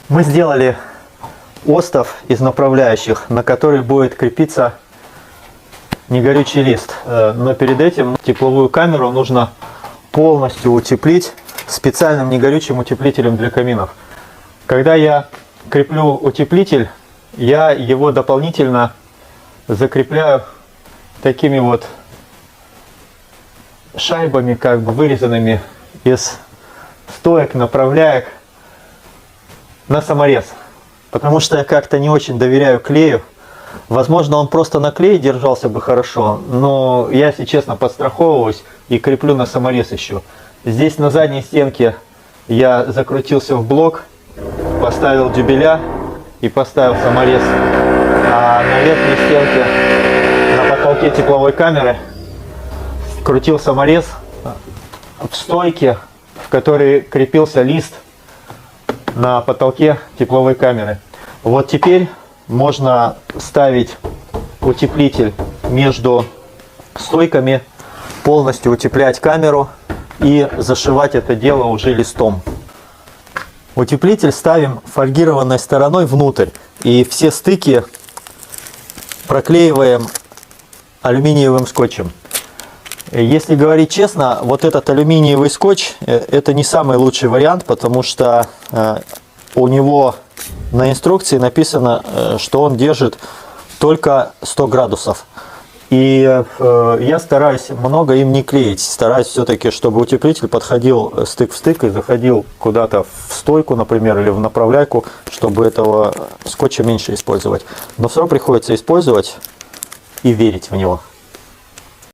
Мы сделали остов из направляющих, на который будет крепиться негорючий лист. Но перед этим тепловую камеру нужно полностью утеплить специальным негорючим утеплителем для каминов. Когда я креплю утеплитель, я его дополнительно закрепляю такими вот шайбами, как бы вырезанными из стоек, направляек на саморез. Потому что я как-то не очень доверяю клею. Возможно, он просто на клее держался бы хорошо, но я, если честно, подстраховываюсь и креплю на саморез еще. Здесь на задней стенке я закрутился в блок, поставил дюбеля и поставил саморез. А на верхней стенке, на потолке тепловой камеры, крутил саморез в стойке, в которой крепился лист на потолке тепловой камеры. Вот теперь можно ставить утеплитель между стойками, полностью утеплять камеру и зашивать это дело уже листом. Утеплитель ставим фольгированной стороной внутрь, и все стыки проклеиваем алюминиевым скотчем. Если говорить честно, вот этот алюминиевый скотч это не самый лучший вариант, потому что у него на инструкции написано, что он держит только 100 градусов. И я стараюсь много им не клеить. Стараюсь все-таки, чтобы утеплитель подходил стык в стык и заходил куда-то в стойку, например, или в направляйку, чтобы этого скотча меньше использовать. Но все равно приходится использовать и верить в него.